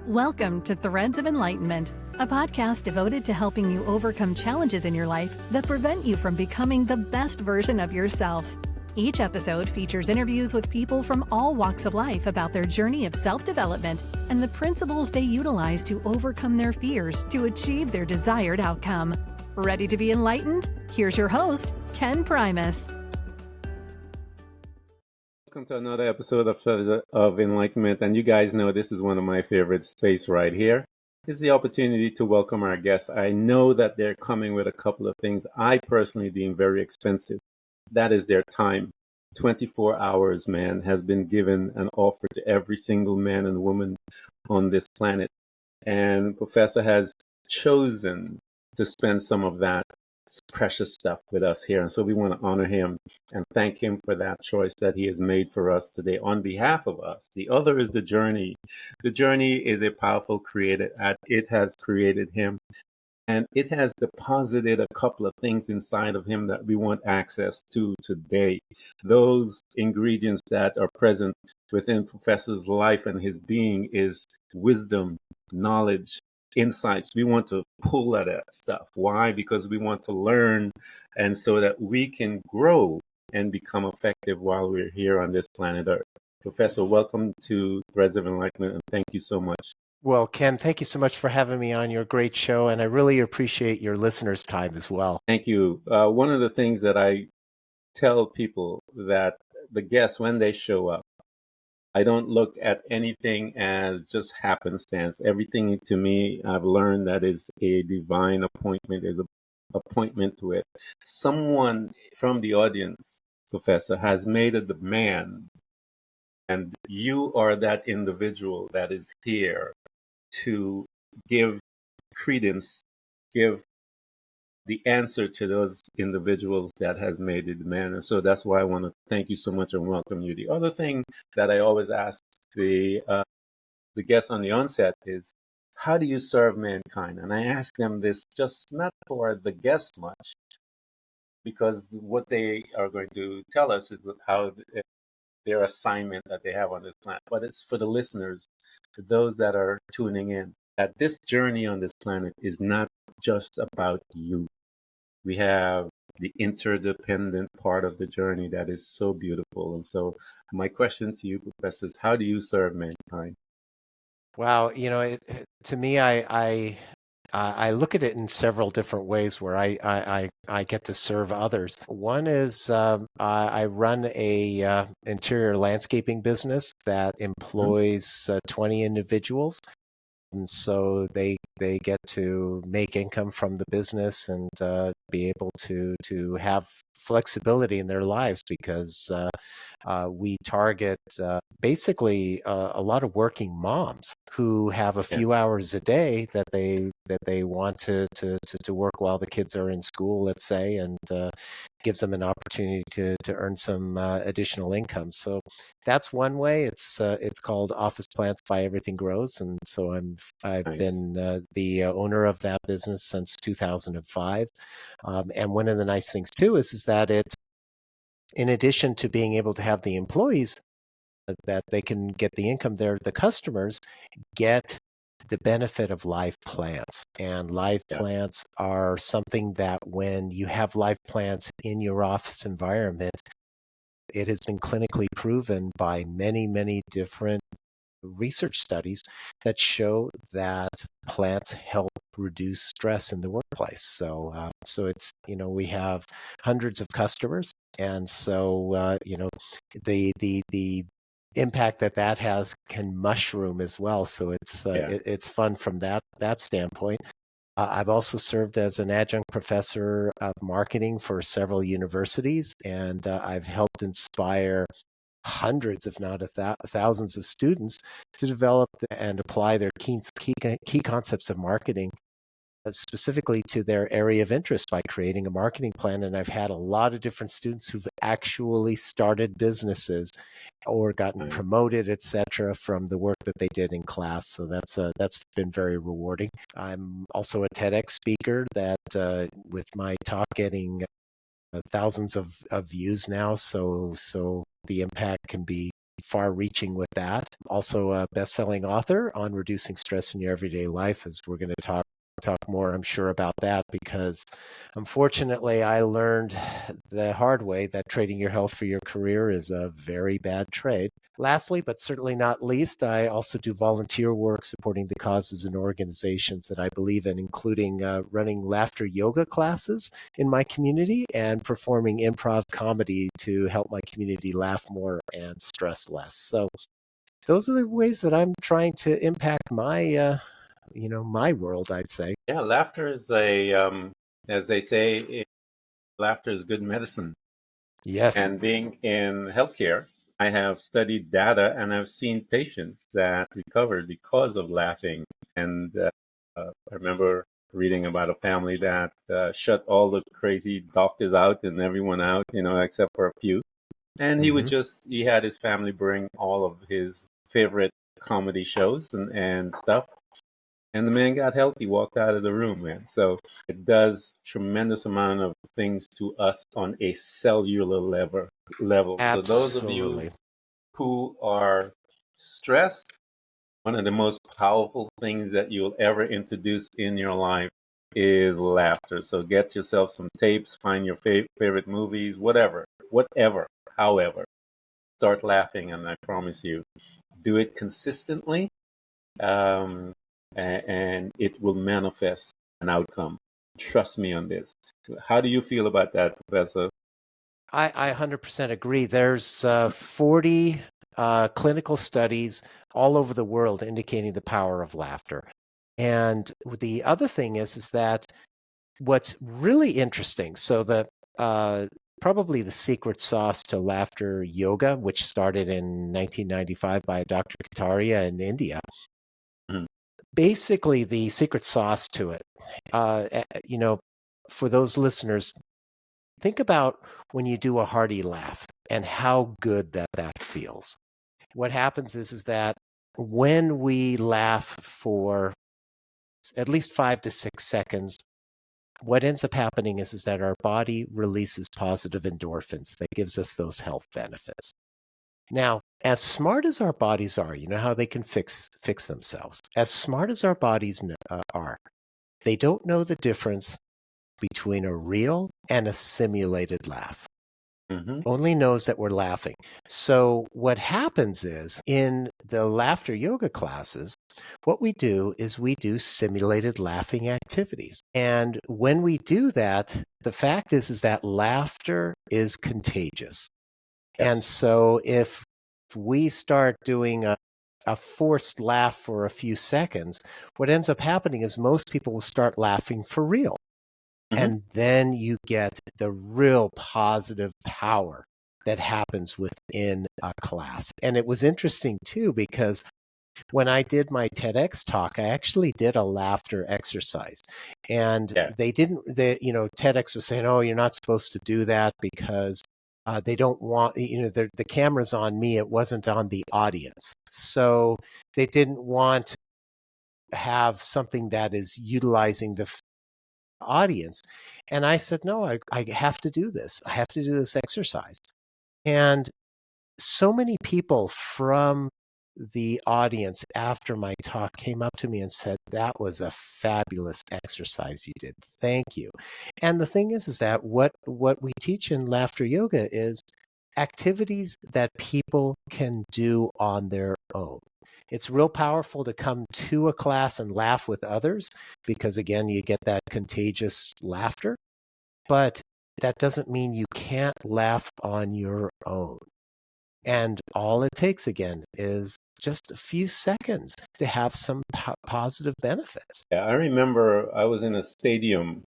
Welcome to Threads of Enlightenment, a podcast devoted to helping you overcome challenges in your life that prevent you from becoming the best version of yourself. Each episode features interviews with people from all walks of life about their journey of self-development and the principles they utilize to overcome their fears to achieve their desired outcome. Ready to be enlightened? Here's your host, Ken Primus. Welcome to another episode of Enlightenment, and you guys know this is one of my favorite space right here. It's the opportunity to welcome our guests. I know that they're coming with a couple of things I personally deem very expensive. That is their time. 24 hours, man, has been given and offered to every single man and woman on this planet. And Professor has chosen to spend some of that precious stuff with us here. And so we want to honor him and thank him for that choice that he has made for us today on behalf of us. The other is the journey. The journey is a powerful creator. It has created him, and it has deposited a couple of things inside of him that we want access to today. Those ingredients that are present within Professor's life and his being is wisdom, knowledge, insights. We want to pull at that stuff. Why? Because we want to learn, and so that we can grow and become effective while we're here on this planet Earth. Professor, welcome to Threads of Enlightenment, and thank you so much. Well, Ken, thank you so much for having me on your great show, and I really appreciate your listeners' time as well. Thank you. One of the things that I tell people that the guests, when they show up, I don't look at anything as just happenstance. Everything to me, I've learned that is a divine appointment, is an appointment to it. Someone from the audience, Professor, has made a demand, and you are that individual that is here to give credence, give the answer to those individuals that has made the demand. And so that's why I want to thank you so much and welcome you. The other thing that I always ask the guests on the onset is, how do you serve mankind? And I ask them this just not for the guests much, because what they are going to tell us is how their assignment that they have on this planet, but it's for the listeners, for those that are tuning in, that this journey on this planet is not just about you. We have the interdependent part of the journey that is so beautiful. And so my question to you, Professor, is how do you serve mankind? Wow, to me, I look at it in several different ways where I get to serve others. One is I run a interior landscaping business that employs 20 individuals. And so they get to make income from the business and be able to have flexibility in their lives, because we target basically a lot of working moms who have a few hours a day that they want to work while the kids are in school, let's say, and gives them an opportunity to earn some additional income. So that's one way. It's called Office Plants by Everything Grows, and so I've Nice. been the owner of that business since 2005. And one of the nice things too is that it, in addition to being able to have the employees that they can get the income there, the customers get the benefit of live plants. And live plants are something that when you have live plants in your office environment, it has been clinically proven by many, many different research studies that show that plants help reduce stress in the workplace. So it's, we have hundreds of customers, and so the impact that has can mushroom as well. So it's fun from that standpoint. I've also served as an adjunct professor of marketing for several universities, and I've helped inspire hundreds, if not thousands of students to develop and apply their key concepts of marketing specifically to their area of interest by creating a marketing plan. And I've had a lot of different students who've actually started businesses or gotten promoted, etc., from the work that they did in class. So that's been very rewarding. I'm also a TEDx speaker that with my talk getting thousands of views now. So the impact can be far-reaching with that. Also a best-selling author on reducing stress in your everyday life, as we're going to talk more, I'm sure, about that, because unfortunately I learned the hard way that trading your health for your career is a very bad trade. Lastly, but certainly not least, I also do volunteer work supporting the causes and organizations that I believe in, including running laughter yoga classes in my community and performing improv comedy to help my community laugh more and stress less. So those are the ways that I'm trying to impact my my world, I'd say. Yeah, laughter is as they say, laughter is good medicine. Yes. And being in healthcare, I have studied data and I've seen patients that recovered because of laughing. And I remember reading about a family that shut all the crazy doctors out and everyone out, except for a few. And he had his family bring all of his favorite comedy shows and stuff. And the man got healthy, walked out of the room, man. So it does tremendous amount of things to us on a cellular level. So those of you Absolutely. who are stressed, one of the most powerful things that you'll ever introduce in your life is laughter. So get yourself some tapes, find your favorite movies, whatever, however, start laughing, and I promise you, do it consistently. Um, and it will manifest an outcome. Trust me on this. How do you feel about that, Professor? I 100% agree. There's 40 clinical studies all over the world indicating the power of laughter. And the other thing is that what's really interesting, so probably the secret sauce to laughter yoga, which started in 1995 by Dr. Kataria in India, basically the secret sauce to it, for those listeners, think about when you do a hearty laugh and how good that feels. What happens is that when we laugh for at least 5 to 6 seconds, what ends up happening is that our body releases positive endorphins that gives us those health benefits. Now, as smart as our bodies are, you know how they can fix themselves. As smart as our bodies are, they don't know the difference between a real and a simulated laugh. Only knows that we're laughing. So what happens is in the laughter yoga classes, what we do is we do simulated laughing activities. And when we do that, the fact is that laughter is contagious. Yes. And so if we start doing a forced laugh for a few seconds, what ends up happening is most people will start laughing for real. And then you get the real positive power that happens within a class. And it was interesting too, because when I did my TEDx talk, I actually did a laughter exercise. And TEDx was saying, oh, you're not supposed to do that because they don't want, the camera's on me. It wasn't on the audience. So they didn't want to have something that is utilizing the audience. And I said, no, I have to do this. I have to do this exercise. And so many people from the audience after my talk came up to me and said, that was a fabulous exercise you did. Thank you. And the thing is that what we teach in laughter yoga is activities that people can do on their own. It's real powerful to come to a class and laugh with others because, again, you get that contagious laughter. But that doesn't mean you can't laugh on your own. And all it takes, again, is just a few seconds to have some positive benefits. Yeah, I remember I was in a stadium,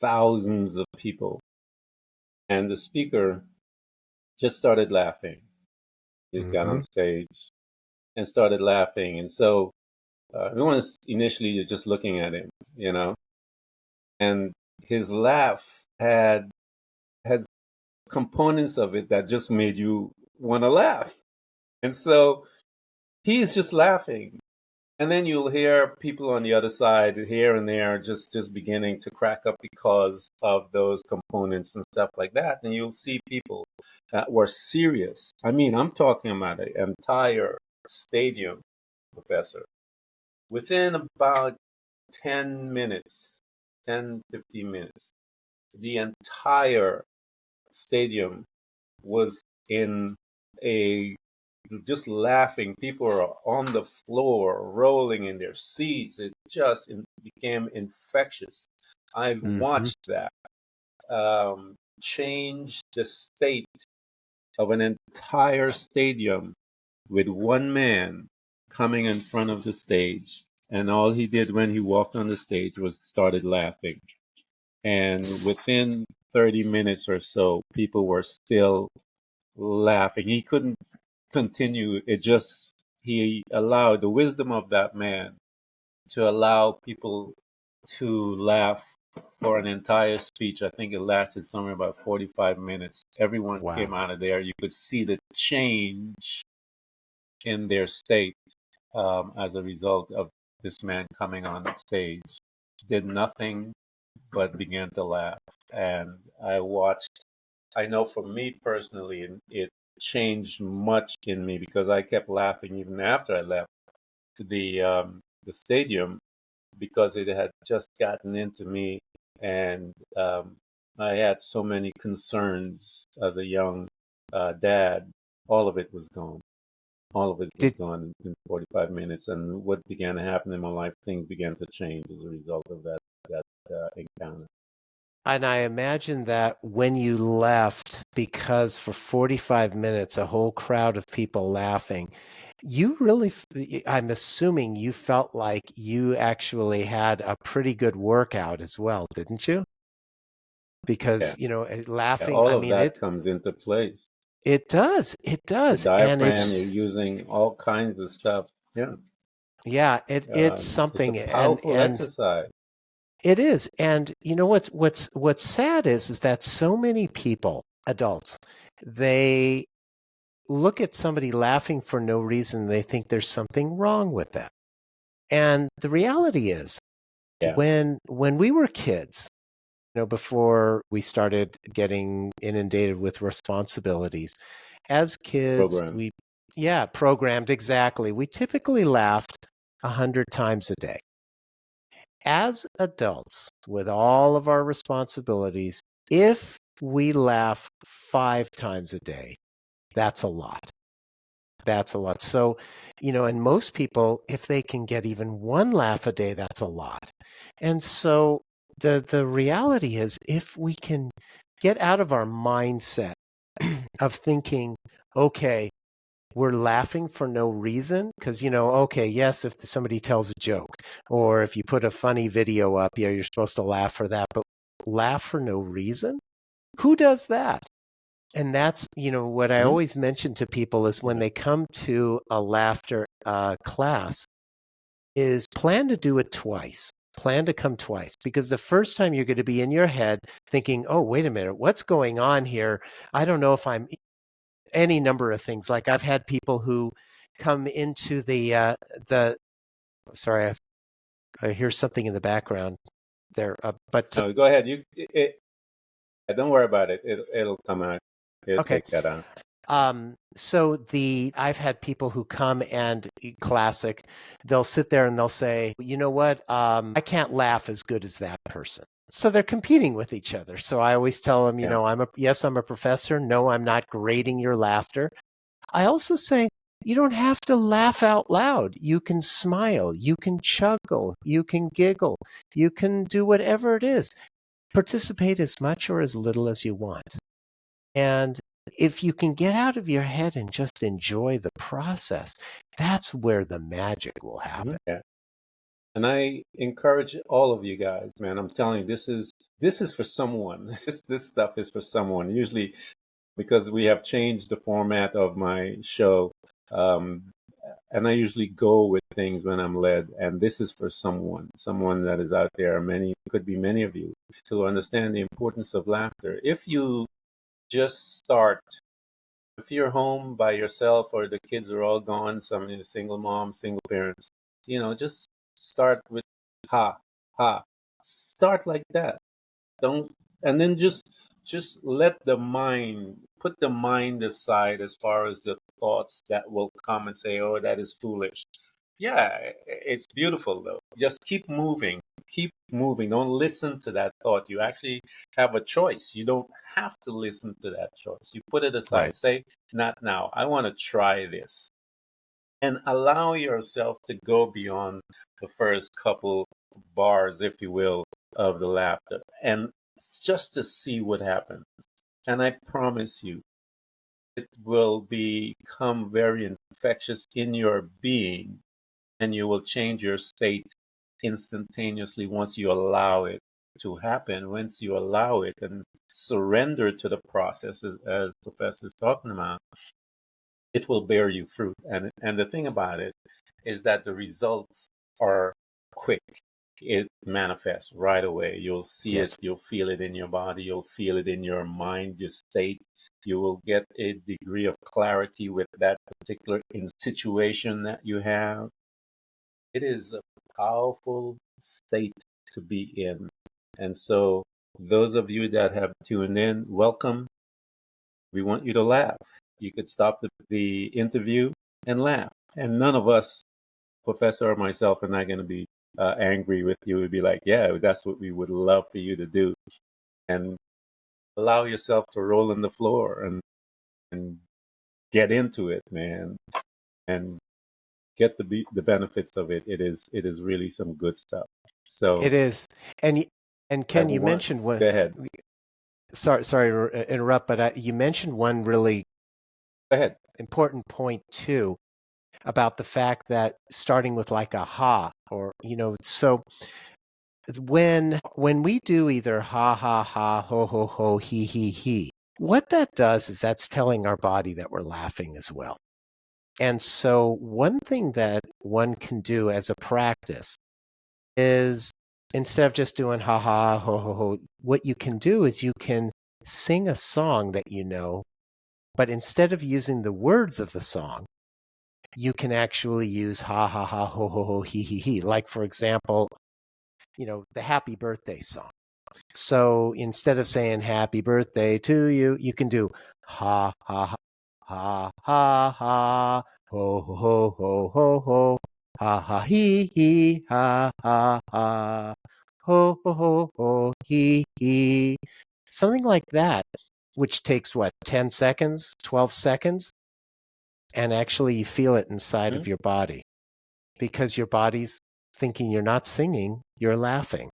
thousands of people, and the speaker just started laughing. He just got on stage and started laughing. And so everyone was initially just looking at him, and his laugh had components of it that just made you want to laugh. And so he's just laughing. And then you'll hear people on the other side here and there just beginning to crack up because of those components and stuff like that. And you'll see people that were serious. I mean, I'm talking about an entire stadium, Professor. Within about 10 minutes, 10, 15 minutes, the entire stadium was in a just laughing. People are on the floor, rolling in their seats. It just became infectious. I Mm-hmm. watched that change the state of an entire stadium with one man coming in front of the stage. And all he did when he walked on the stage was started laughing. And within 30 minutes or so, people were still laughing. He couldn't continue. He allowed the wisdom of that man to allow people to laugh for an entire speech. I think it lasted somewhere about 45 minutes. Everyone came Wow. out of there. You could see the change in their state as a result of this man coming on the stage. Did nothing but began to laugh. And I know for me personally, it changed much in me because I kept laughing even after I left the stadium because it had just gotten into me, and I had so many concerns as a young dad. All of it was gone. All of it was Did gone in 45 minutes, and what began to happen in my life, things began to change as a result of that encounter. And I imagine that when you left, because for 45 minutes, a whole crowd of people laughing, you really, I'm assuming you felt like you actually had a pretty good workout as well, didn't you? Yeah, Because, yeah, laughing, all I of mean, that comes into place. it does, it The does. And diaphragm, you're using all kinds of stuff. Yeah, yeah, it's it's a something. powerful exercise. It is. And you know what's sad is that so many people, adults, they look at somebody laughing for no reason, they think there's something wrong with them. And the reality is Yeah, when we were kids, before we started getting inundated with responsibilities, as kids, program. programmed exactly. We typically laughed 100 times a day. As adults, with all of our responsibilities, if we laugh 5 times a day, that's a lot. That's a lot. So, and most people, if they can get even one laugh a day, that's a lot. And so the reality is if we can get out of our mindset of thinking, okay, we're laughing for no reason because okay, yes, if somebody tells a joke or if you put a funny video up, yeah, you're supposed to laugh for that, but laugh for no reason, who does that? And that's what I Hmm. always mention to people is when Yeah. they come to a laughter class is plan to do it twice. Plan to come twice because the first time you're going to be in your head thinking, oh, wait a minute, what's going on here? I don't know if I'm any number of things. Like I've had people who come into the sorry, I hear something in the background there, but No, go ahead. Don't worry about it. It'll come out. It'll okay. take that out. So I've had people who come and classic, they'll sit there and they'll say, you know what? I can't laugh as good as that person. So they're competing with each other. So I always tell them, Yeah. I'm a professor. No, I'm not grading your laughter. I also say, you don't have to laugh out loud. You can smile, you can chuckle, you can giggle, you can do whatever it is. Participate as much or as little as you want. And if you can get out of your head and just enjoy the process, that's where the magic will happen. Yeah. And I encourage all of you guys, man. I'm telling you, this is for someone. This stuff is for someone. Usually, because we have changed the format of my show, um, and I usually go with things when I'm led. And this is for someone that is out there. Could be many of you, to understand the importance of laughter. If you just start, if you're home by yourself or the kids are all gone, some single mom, single parents, just start with ha, ha. Start like that. Don't, and then just let the mind, put the mind aside as far as the thoughts that will come and say, oh, that is foolish. Yeah, it's beautiful though. Just keep moving. Keep moving. Don't listen to that thought. You actually have a choice. You don't have to listen to that choice. You put it Right. aside. Say, not now. I want to try this. And allow yourself to go beyond the first couple bars, if you will, of the laughter. And just to see what happens. And I promise you, it will become very infectious in your being, and you will change your state instantaneously once you allow it to happen. Once you allow it and surrender to the process, as Professor is talking about, it will bear you fruit. And the thing about it is that the results are quick. It manifests right away. You'll see it, Yes. you'll feel it in your body, you'll feel it in your mind, your state. You will get a degree of clarity with that particular situation that you have. It is a powerful state to be in. And so, those of you that have tuned in, welcome. We want you to laugh. You could stop the interview and laugh. And none of us, Professor or myself, are not going to be angry with you. We'd be like, yeah, that's what we would love for you to do. And allow yourself to roll on the floor and get into it, man, and get the benefits of it. It is really some good stuff. So It is. And I Ken, you want, mentioned one. go ahead. Sorry to interrupt, but you mentioned one really Go ahead. important point too about the fact that starting with like a ha, or so when we do either ha ha ha, ho ho ho, he, what that does is that's telling our body that we're laughing as well. And so one thing that one can do as a practice is, instead of just doing ha ha ho ho ho, what you can do is you can sing a song that you know, but instead of using the words of the song, you can actually use ha ha ha ho ho ho he. Like, for example, the happy birthday song. So instead of saying happy birthday to you, you can do ha ha ha ha ha ha ho ho ho ho ho ha ha he ha ha ha ho ho ho ho he. Something like that, which takes what, 10 seconds, 12 seconds, and actually you feel it inside Hmm? of your body, because your body's thinking you're not singing, you're laughing.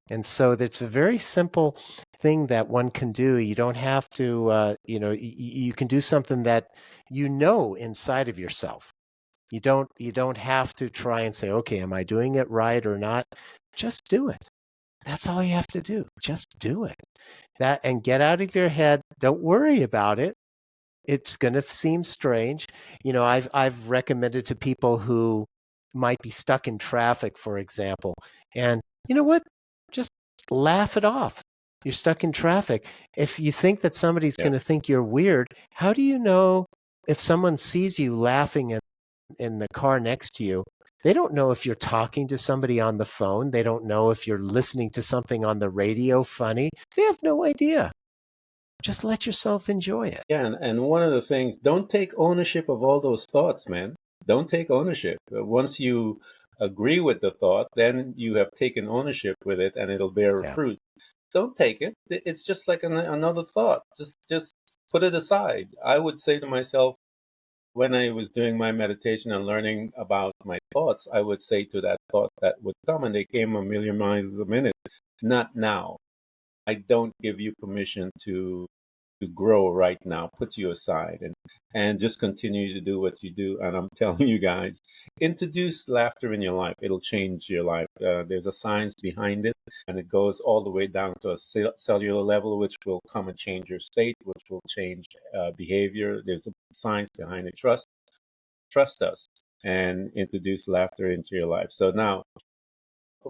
And so it's a very simple thing that one can do. You don't have to, you can do something that inside of yourself. You don't have to try and say, okay, am I doing it right or not? Just do it. That's all you have to do. Just do it. That, and get out of your head. Don't worry about it. It's going to seem strange. I've recommended to people who might be stuck in traffic, for example, and you know what? Just laugh it off. You're stuck in traffic. If you think that somebody's Yeah. going to think you're weird, how do you know if someone sees you laughing in the car next to you? They don't know if you're talking to somebody on the phone. They don't know if you're listening to something on the radio funny. They have no idea. Just let yourself enjoy it. Yeah, and one of the things, don't take ownership of all those thoughts, man. Don't take ownership. Once you agree with the thought, then you have taken ownership with it, and it'll bear Yeah. fruit. Don't take it. It's just like another thought. Just put it aside. I would say to myself, when I was doing my meditation and learning about my thoughts, I would say to that thought that would come, and they came a million miles a minute, not now. I don't give you permission to grow right now. Put you aside and just continue to do what you do. And I'm telling you guys, introduce laughter in your life. It'll change your life. There's a science behind it, and it goes all the way down to a cellular level, which will come and change your state, which will change behavior. There's a science behind it. Trust us, and introduce laughter into your life. So now,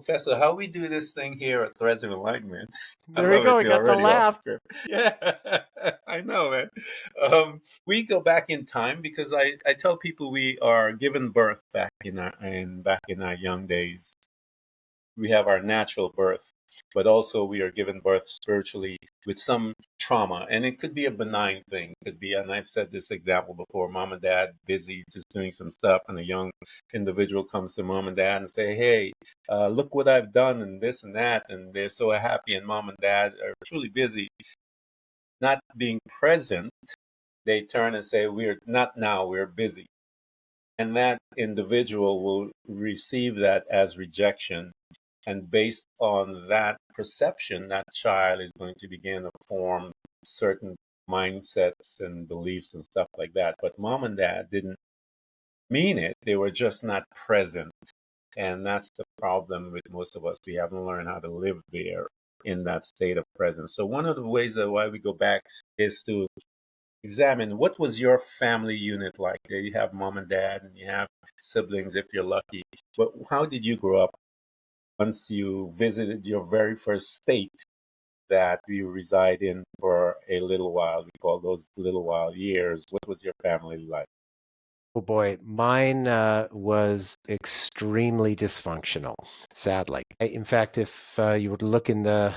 Professor, how we do this thing here at Threads of Enlightenment. I There we love it. go. We We're got the already off laugh. script. Yeah, I know, man. We go back in time because I tell people we are given birth back in our young days. We have our natural birth, but also we are given birth spiritually with some trauma. And it could be a benign thing. It could be, and I've said this example before, mom and dad busy just doing some stuff, and a young individual comes to mom and dad and say, hey, look what I've done and this and that. And they're so happy, and mom and dad are truly busy, not being present. They turn and say, we're not now, we're busy. And that individual will receive that as rejection, and based on that perception, that child is going to begin to form certain mindsets and beliefs and stuff like that. But mom and dad didn't mean it. They were just not present. And that's the problem with most of us. We haven't learned how to live there in that state of presence. So one of the ways that why we go back is to examine what was your family unit like. There you have mom and dad and you have siblings if you're lucky. But how did you grow up once you visited your very first state that you reside in for a little while? We call those little while years. What was your family like? Oh boy, mine was extremely dysfunctional, sadly. In fact, if you were to look in the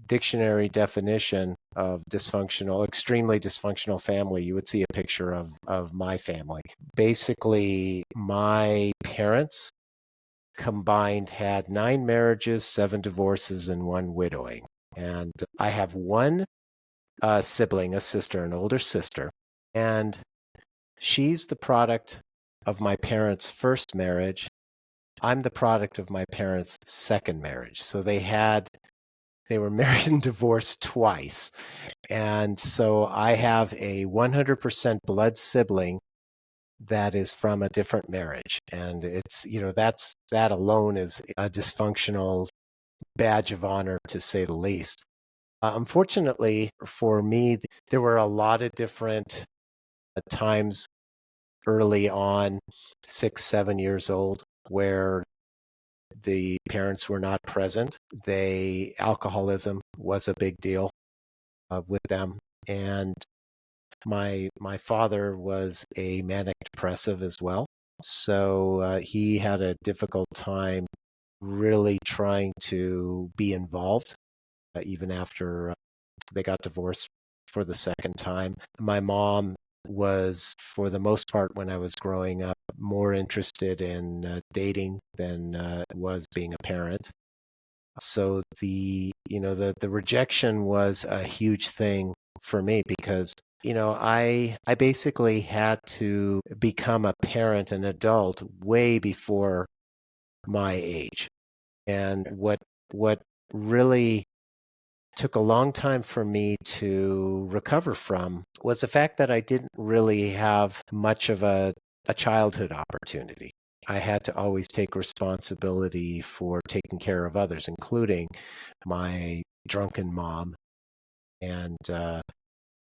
dictionary definition of dysfunctional, extremely dysfunctional family, you would see a picture of my family. Basically, my parents combined had 9 marriages, 7 divorces, and 1 widowing. And I have one sibling, a sister, an older sister, and she's the product of my parents' first marriage. I'm the product of my parents' second marriage. So they were married and divorced twice. And so I have a 100% blood sibling that is from a different marriage. And it's, that alone is a dysfunctional badge of honor, to say the least. Unfortunately for me, there were a lot of different times early on, 6, 7 years old, where the parents were not present. Alcoholism was a big deal with them. And my father was a manic depressive as well. So he had a difficult time really trying to be involved, even after they got divorced for the second time. My mom was, for the most part, when I was growing up, more interested in dating than was being a parent. So the rejection was a huge thing for me because I basically had to become a parent, an adult, way before my age. And what really took a long time for me to recover from was the fact that I didn't really have much of a childhood opportunity. I had to always take responsibility for taking care of others, including my drunken mom. And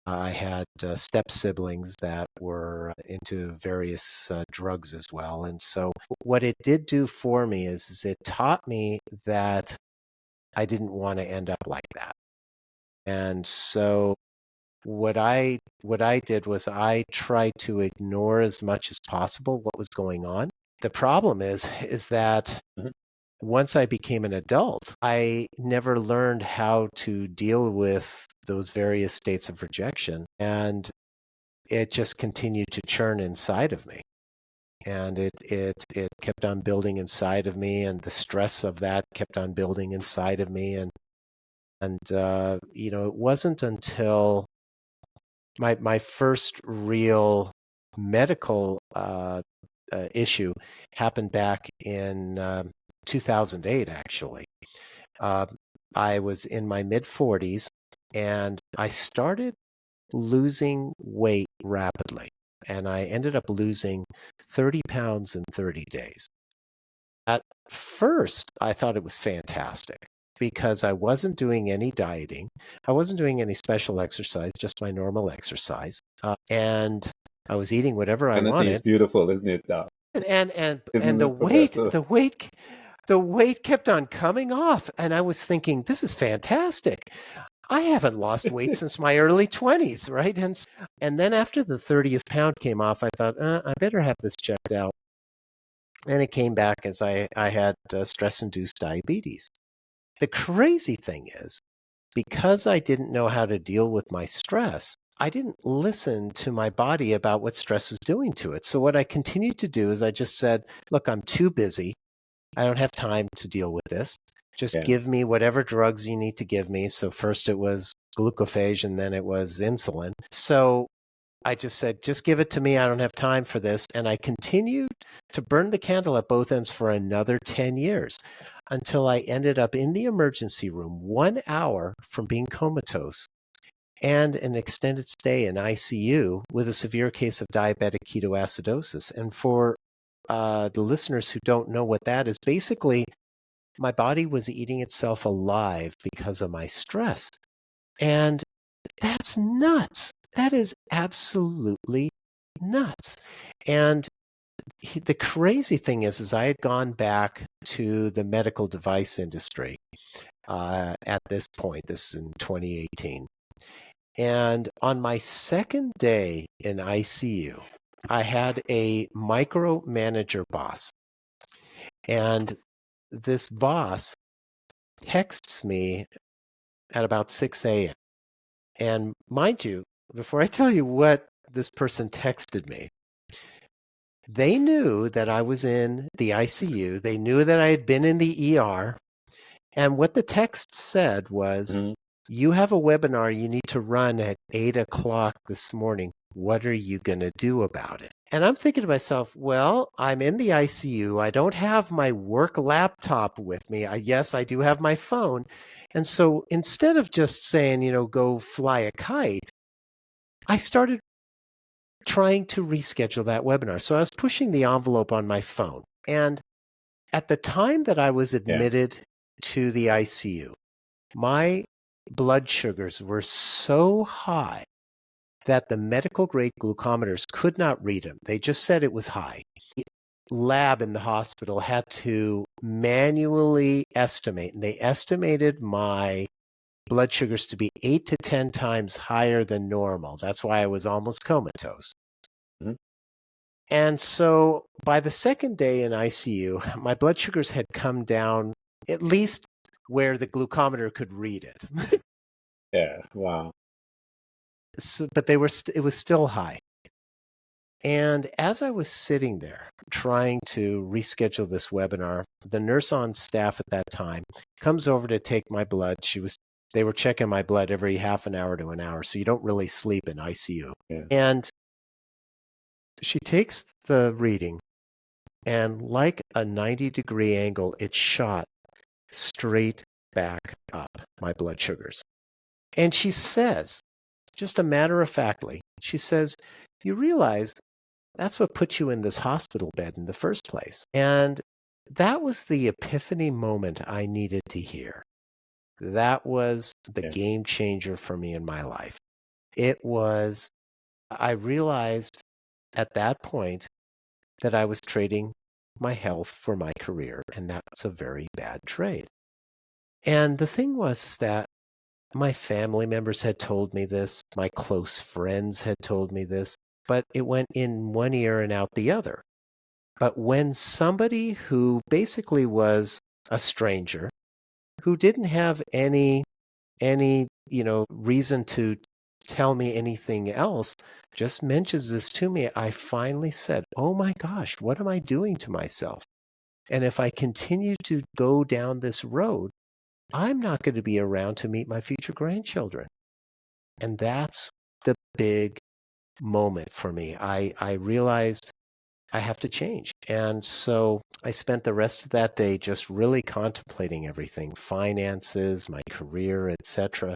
I had step siblings that were into various drugs as well. And so what it did do for me is it taught me that I didn't want to end up like that. And so what I did was I tried to ignore as much as possible what was going on. The problem is that once I became an adult, I never learned how to deal with those various states of rejection, and it just continued to churn inside of me. And it kept on building inside of me, and the stress of that kept on building inside of me. And it wasn't until my first real medical issue happened back in 2008, actually. I was in my mid-40s, and I started losing weight rapidly. And I ended up losing 30 pounds in 30 days. At first, I thought it was fantastic because I wasn't doing any dieting. I wasn't doing any special exercise, just my normal exercise. And I was eating whatever I Vanity is wanted. beautiful, isn't it, Doc? And Isn't the it, Professor? weight the weight kept on coming off. And I was thinking, this is fantastic. I haven't lost weight since my early 20s, right? And then after the 30th pound came off, I thought, I better have this checked out. And it came back as I had stress-induced diabetes. The crazy thing is, because I didn't know how to deal with my stress, I didn't listen to my body about what stress was doing to it. So what I continued to do is I just said, look, I'm too busy. I don't have time to deal with this. Just give me whatever drugs you need to give me. So first it was glucophage and then it was insulin. So I just said, just give it to me. I don't have time for this. And I continued to burn the candle at both ends for another 10 years until I ended up in the emergency room 1 hour from being comatose and an extended stay in ICU with a severe case of diabetic ketoacidosis. And for the listeners who don't know what that is, basically, my body was eating itself alive because of my stress. And that's nuts. That is absolutely nuts. And the crazy thing is I had gone back to the medical device industry at this point. This is in 2018. And on my second day in ICU, I had a micromanager boss. And this boss texts me at about 6 a.m. And mind you, before I tell you what this person texted me, they knew that I was in the ICU. They knew that I had been in the ER. And what the text said was, you have a webinar you need to run at 8 o'clock this morning. What are you going to do about it? And I'm thinking to myself, well, I'm in the ICU. I don't have my work laptop with me. Yes, I do have my phone. And so instead of just saying, go fly a kite, I started trying to reschedule that webinar. So I was pushing the envelope on my phone. And at the time that I was admitted to the ICU, my blood sugars were so high that the medical grade glucometers could not read them. They just said it was high. The lab in the hospital had to manually estimate, and they estimated my blood sugars to be 8 to 10 times higher than normal. That's why I was almost comatose. And so by the second day in ICU, my blood sugars had come down at least where the glucometer could read it. Wow. So, but it was still high. And as I was sitting there trying to reschedule this webinar, the nurse on staff at that time comes over to take my blood. They were checking my blood every half an hour to an hour, so you don't really sleep in ICU. And she takes the reading, and like a 90-degree angle, it shot straight back up, my blood sugars. And she says, just a matter-of-factly, she says, you realize that's what put you in this hospital bed in the first place. And that was the epiphany moment I needed to hear. That was the game changer for me in my life. I realized at that point that I was trading my health for my career, and that was a very bad trade. And the thing was that my family members had told me this, my close friends had told me this, but it went in one ear and out the other. But when somebody who basically was a stranger, who didn't have any reason to tell me anything else, just mentions this to me, I finally said, oh my gosh, what am I doing to myself? And if I continue to go down this road, I'm not going to be around to meet my future grandchildren. And that's the big moment for me. I realized I have to change. And so I spent the rest of that day just really contemplating everything, finances, my career, etc.,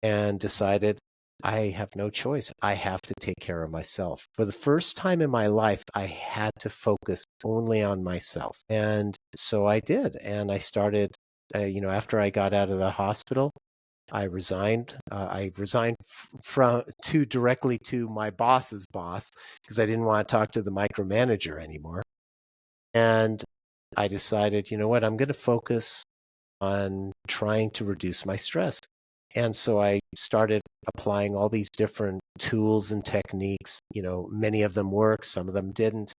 and decided I have no choice. I have to take care of myself. For the first time in my life, I had to focus only on myself. And so I did. And I started, after I got out of the hospital, I resigned. I resigned directly to my boss's boss because I didn't want to talk to the micromanager anymore. And I decided, you know what, I'm going to focus on trying to reduce my stress. And so I started applying all these different tools and techniques. Many of them worked, some of them didn't.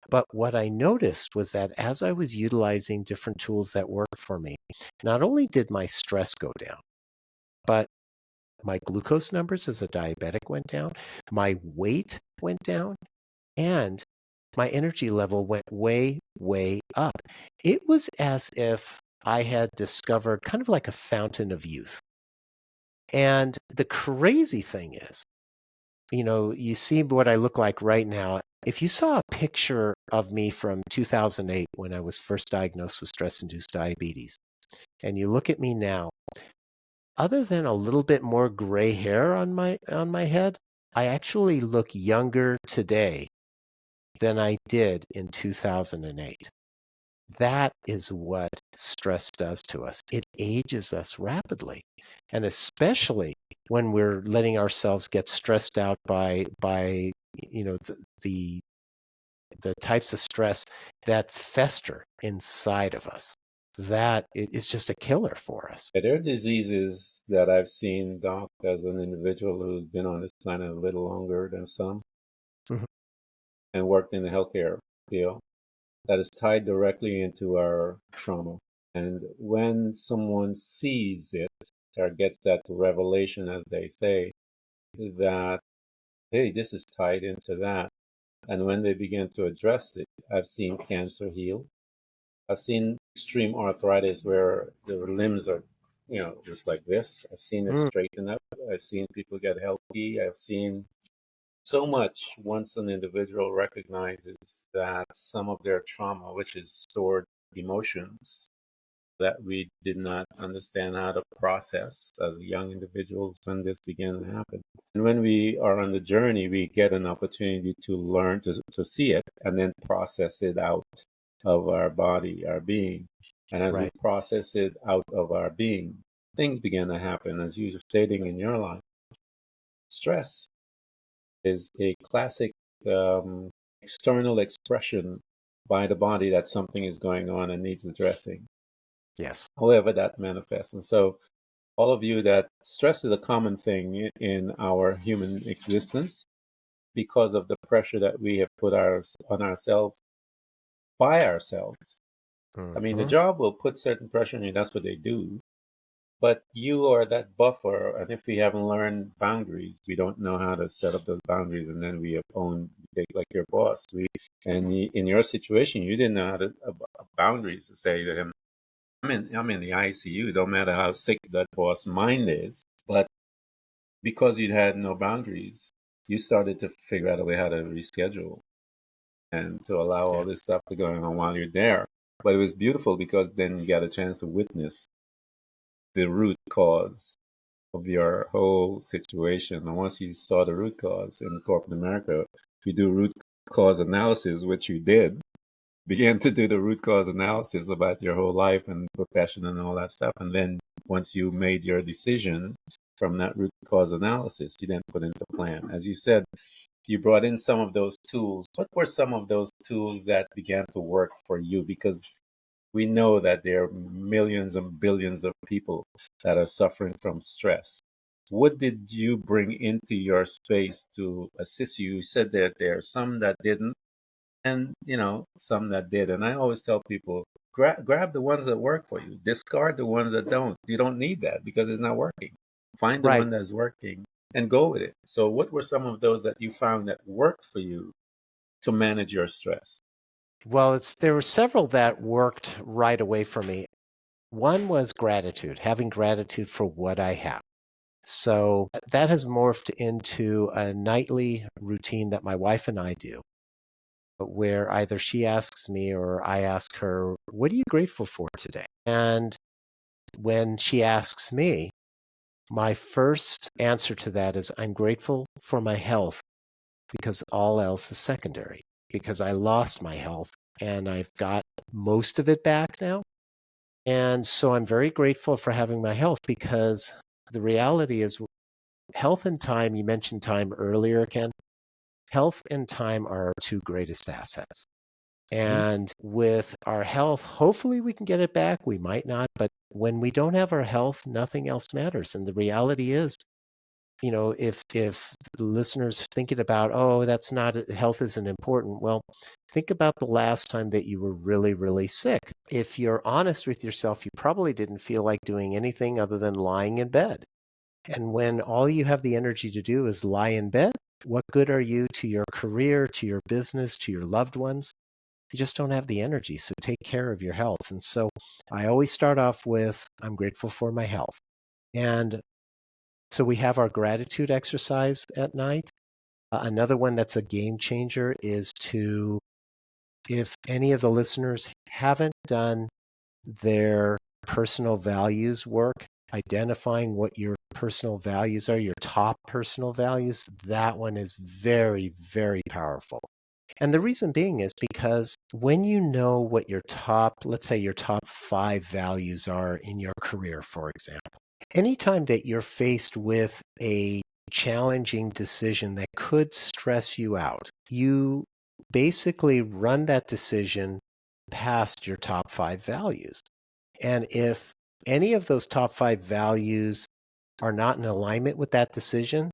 But what I noticed was that as I was utilizing different tools that worked for me, not only did my stress go down, but my glucose numbers as a diabetic went down, my weight went down, and my energy level went way, way up. It was as if I had discovered kind of like a fountain of youth. And the crazy thing is, you see what I look like right now. If you saw a picture of me from 2008 when I was first diagnosed with stress-induced diabetes, and you look at me now, other than a little bit more gray hair on my head, I actually look younger today than I did in 2008. That is what stress does to us. It ages us rapidly. And especially when we're letting ourselves get stressed out by the types of stress that fester inside of us. That is just a killer for us. There are diseases that I've seen, Doc, as an individual who's been on this planet a little longer than some Mhm. and worked in the healthcare field, that is tied directly into our trauma. And when someone sees it or gets that revelation, as they say, that, hey, this is tied into that. And when they begin to address it, I've seen cancer heal. I've seen extreme arthritis where their limbs are, just like this. I've seen it Mm, straighten up. I've seen people get healthy. I've seen so much once an individual recognizes that some of their trauma, which is stored emotions that we did not understand how to process as young individuals when this began to happen. And when we are on the journey, we get an opportunity to learn to see it and then process it out of our body, our being. And as we right. process it out of our being, things begin to happen. As you were stating in your life, stress is a classic um, external expression by the body that something is going on and needs addressing, Yes. however that manifests. And so, all of you, that stress is a common thing in our human existence because of the pressure that we have put on ourselves by ourselves. I mean, the Hmm. job will put certain pressure on you, that's what they do. But you are that buffer, and if we haven't learned boundaries, we don't know how to set up those boundaries, and then we like your boss. In your situation, you didn't know how to boundaries to say to him, I'm in the ICU. Don't matter how sick that boss' mind is, but because you had no boundaries, you started to figure out a way how to reschedule and to allow all Yeah. this stuff to go on while you're there. But it was beautiful because then you got a chance to witness the root cause of your whole situation. And once you saw the root cause in corporate America, if you do root cause analysis, which you did, began to do the root cause analysis about your whole life and profession and all that stuff. And then once you made your decision from that root cause analysis, you then put into plan. As you said, you brought in some of those tools. What were some of those tools that began to work for you? Because we know that there are millions and billions of people that are suffering from stress. What did you bring into your space to assist you? You said that there are some that didn't, and some that did. And I always tell people, grab the ones that work for you. Discard the ones that don't. You don't need that because it's not working. Find the Right. one that's working and go with it. So, what were some of those that you found that worked for you to manage your stress? Well, there were several that worked right away for me. One was gratitude, having gratitude for what I have. So that has morphed into a nightly routine that my wife and I do, where either she asks me or I ask her, "What are you grateful for today?" And when she asks me, my first answer to that is, "I'm grateful for my health because all else is secondary, because I lost my health and I've got most of it back now. And so I'm very grateful for having my health because the reality is health and time, you mentioned time earlier, Ken. Health and time are our two greatest assets. And with our health, hopefully we can get it back. We might not, but when we don't have our health, nothing else matters. And the reality is, if the listeners thinking about, oh, that's not, health isn't important. Well, think about the last time that you were really, really sick. If you're honest with yourself, you probably didn't feel like doing anything other than lying in bed. And when all you have the energy to do is lie in bed, what good are you to your career, to your business, to your loved ones? You just don't have the energy. So take care of your health. And so I always start off with, I'm grateful for my health. And so we have our gratitude exercise at night. Another one that's a game changer is to, if any of the listeners haven't done their personal values work, identifying what your personal values are, your top personal values, that one is very, very powerful. And the reason being is because when you know what your top, let's say your top 5 values are in your career, for example, anytime that you're faced with a challenging decision that could stress you out, you basically run that decision past your top 5 values. And if any of those top 5 values are not in alignment with that decision,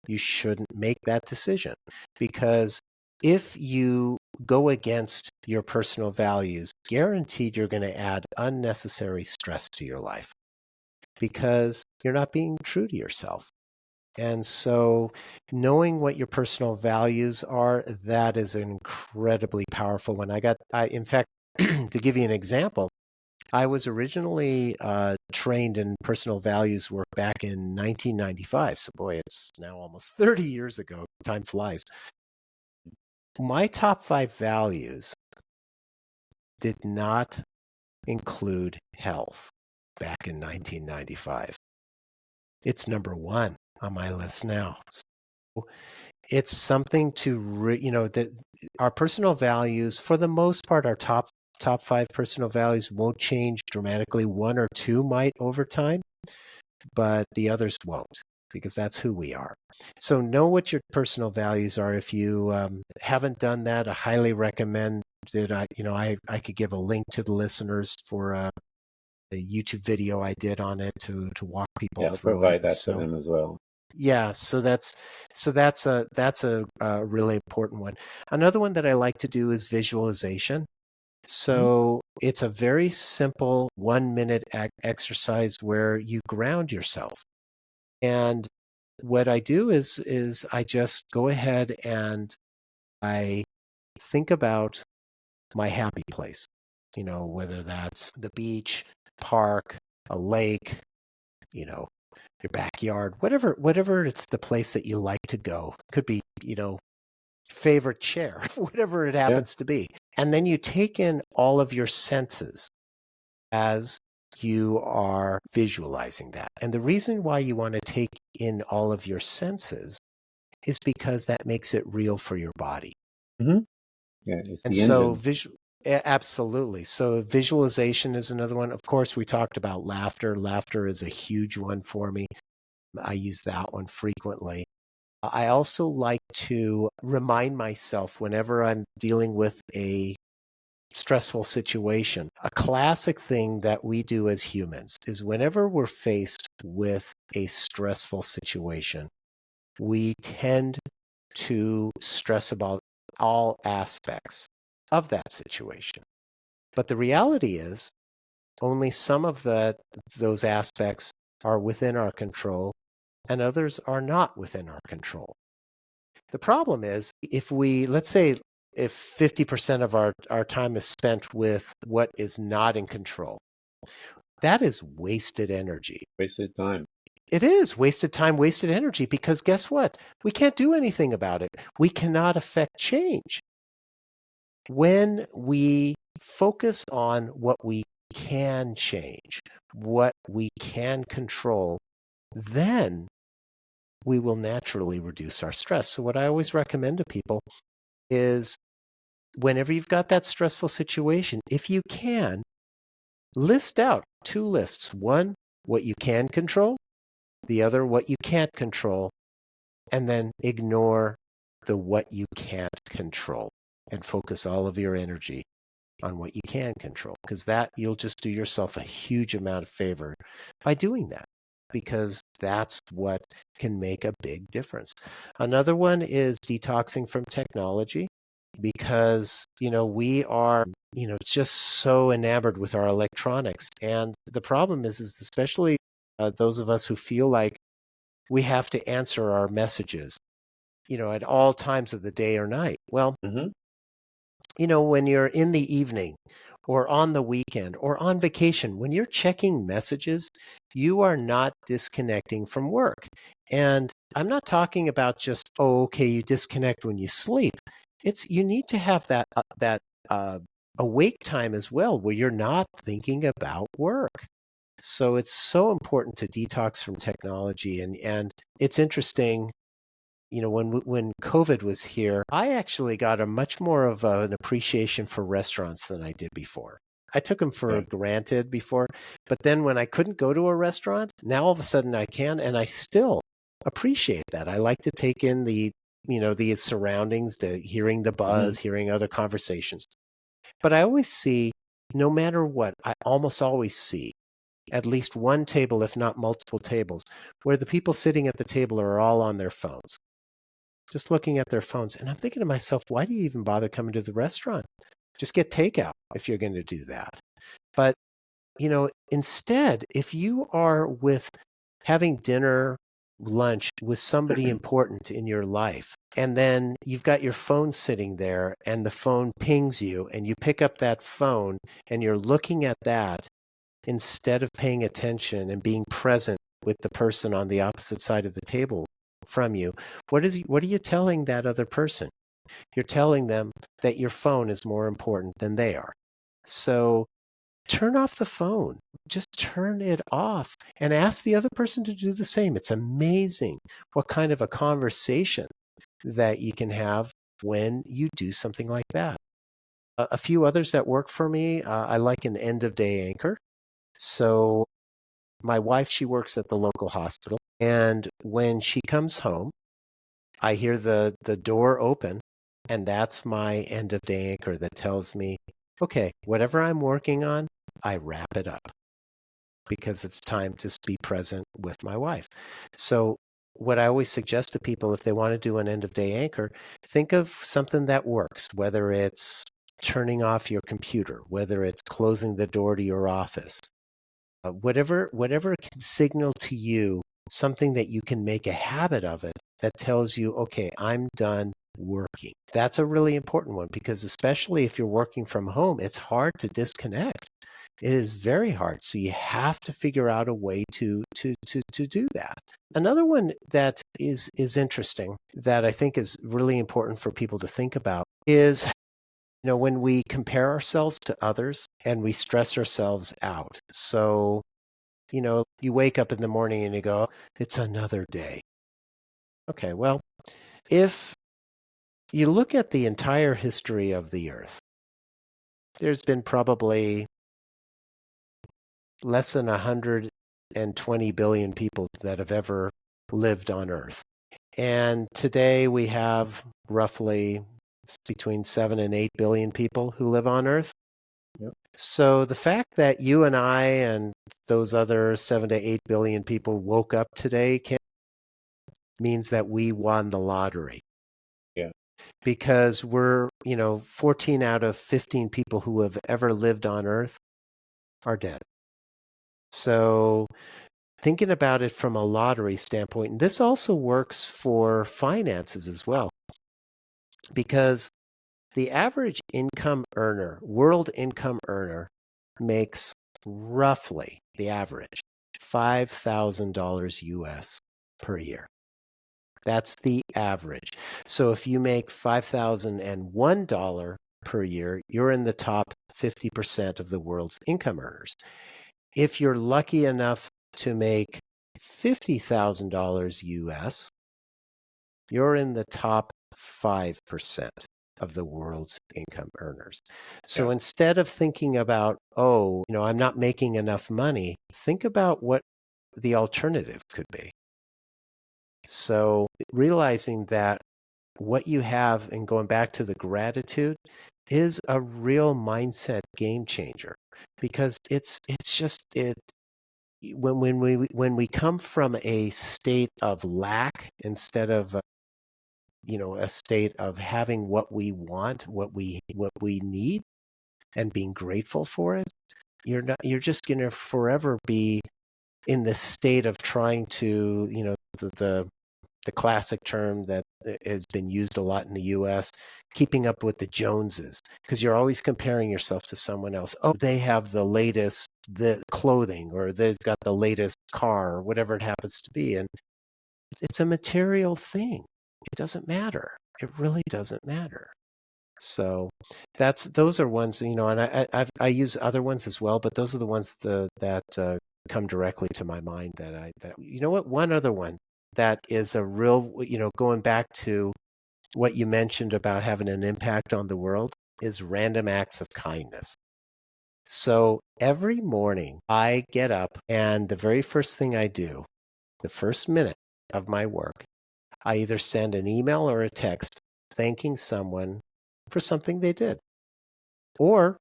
you shouldn't make that decision. Because if you go against your personal values, guaranteed you're going to add unnecessary stress to your life because you're not being true to yourself. And so knowing what your personal values are, that is an incredibly powerful one. In fact, to give you an example, I was originally trained in personal values work back in 1995. So boy, it's now almost 30 years ago. Time flies. My top 5 values did not include health back in 1995. It's number 1 on my list now. So it's something to, that our personal values, for the most part, our top 5 personal values won't change dramatically. 1 or 2 might over time, but the others won't, because that's who we are. So know what your personal values are. If you haven't done that, I highly recommend that I could give a link to the listeners for a YouTube video I did on it to walk people I'll through provide it. that to them as well. Yeah, so that's a really important one. Another one that I like to do is visualization. So it's a very simple 1-minute exercise where you ground yourself. And what I do is I just go ahead and I think about my happy place, whether that's the beach, park, a lake, your backyard, whatever it's the place that you like to go. Could be, favorite chair, whatever it happens to be. And then you take in all of your senses as you are visualizing that. And the reason why you want to take in all of your senses is because that makes it real for your body. Mm-hmm. Yeah, it's and the so engine. Absolutely. So visualization is another one. Of course, we talked about laughter. Laughter is a huge one for me. I use that one frequently. I also like to remind myself whenever I'm dealing with a stressful situation. A classic thing that we do as humans is whenever we're faced with a stressful situation, we tend to stress about all aspects of that situation. But the reality is only some of those aspects are within our control and others are not within our control. The problem is let's say if 50% of our time is spent with what is not in control, that is wasted energy. Wasted time. It is wasted time, wasted energy, because guess what? We can't do anything about it. We cannot affect change. When we focus on what we can change, what we can control, then we will naturally reduce our stress. So what I always recommend to people is whenever you've got that stressful situation, if you can, list out 2 lists. One, what you can control, the other, what you can't control, and then ignore the what you can't control. and focus all of your energy on what you can control, because that you'll just do yourself a huge amount of favor by doing that, because that's what can make a big difference. Another one is detoxing from technology, because we are just so enamored with our electronics, and the problem is especially those of us who feel like we have to answer our messages at all times of the day or night. Well, Hmm. when you're in the evening or on the weekend or on vacation, when you're checking messages, you are not disconnecting from work. And I'm not talking about just, oh, okay, you disconnect when you sleep. You need to have that awake time as well, where you're not thinking about work. So it's so important to detox from technology. And it's interesting, when COVID was here, I actually got a much more of an appreciation for restaurants than I did before. I took them for granted before, but then when I couldn't go to a restaurant, now all of a sudden I can, and I still appreciate that. I like to take in the surroundings, hearing the buzz, hearing other conversations. But I always see, no matter what, I almost always see at least one table, if not multiple tables, where the people sitting at the table are all on their phones, just looking at their phones. And I'm thinking to myself, why do you even bother coming to the restaurant? Just get takeout if you're going to do that. But, instead, if you are having dinner, lunch with somebody important in your life, and then you've got your phone sitting there and the phone pings you and you pick up that phone and you're looking at that instead of paying attention and being present with the person on the opposite side of the table from you, what are you telling that other person? You're telling them that your phone is more important than they are. So turn off the phone. Just turn it off and ask the other person to do the same. It's amazing what kind of a conversation that you can have when you do something like that. A few others that work for me, I like an end of day anchor. So my wife, she works at the local hospital. And when she comes home, I hear the door open, and that's my end of day anchor that tells me, okay, whatever I'm working on, I wrap it up because it's time to be present with my wife. So what I always suggest to people, if they want to do an end of day anchor, think of something that works, whether it's turning off your computer, whether it's closing the door to your office, whatever can signal to you something that you can make a habit of it that tells you, okay, I'm done working. That's a really important one, because especially if you're working from home, it's hard to disconnect. It is very hard. So you have to figure out a way to do that. Another one that is interesting that I think is really important for people to think about is, when we compare ourselves to others and we stress ourselves out. So, you wake up in the morning and you go, it's another day. Okay, well, if you look at the entire history of the earth, there's been probably less than 120 billion people that have ever lived on earth. And today we have roughly between 7 and 8 billion people who live on earth. Yep. So the fact that you and I and those other 7 to 8 billion people woke up today means that we won the lottery. Yeah. Because we're, 14 out of 15 people who have ever lived on earth are dead. So thinking about it from a lottery standpoint, and this also works for finances as well, because the average income earner, world income earner, makes roughly the average $5,000 US per year. That's the average. So if you make $5,001 per year, you're in the top 50% of the world's income earners. If you're lucky enough to make $50,000 US, you're in the top 5% of the world's income earners. So instead of thinking about, I'm not making enough money, think about what the alternative could be. So realizing that what you have, and going back to the gratitude, is a real mindset game changer, because it's just it when we come from a state of lack instead of a state of having what we want, what we need, and being grateful for it, you're just going to forever be in this state of trying to, the classic term that has been used a lot in the US, keeping up with the Joneses, because you're always comparing yourself to someone else. Oh, they have the clothing, or they've got the latest car, or whatever it happens to be. And it's a material thing. It doesn't matter. It really doesn't matter. So those are ones, and I use other ones as well, but those are the ones that come directly to my mind one other one that is a real, going back to what you mentioned about having an impact on the world, is random acts of kindness. So every morning I get up, and the very first thing I do, the first minute of my work, I either send an email or a text thanking someone for something they did, or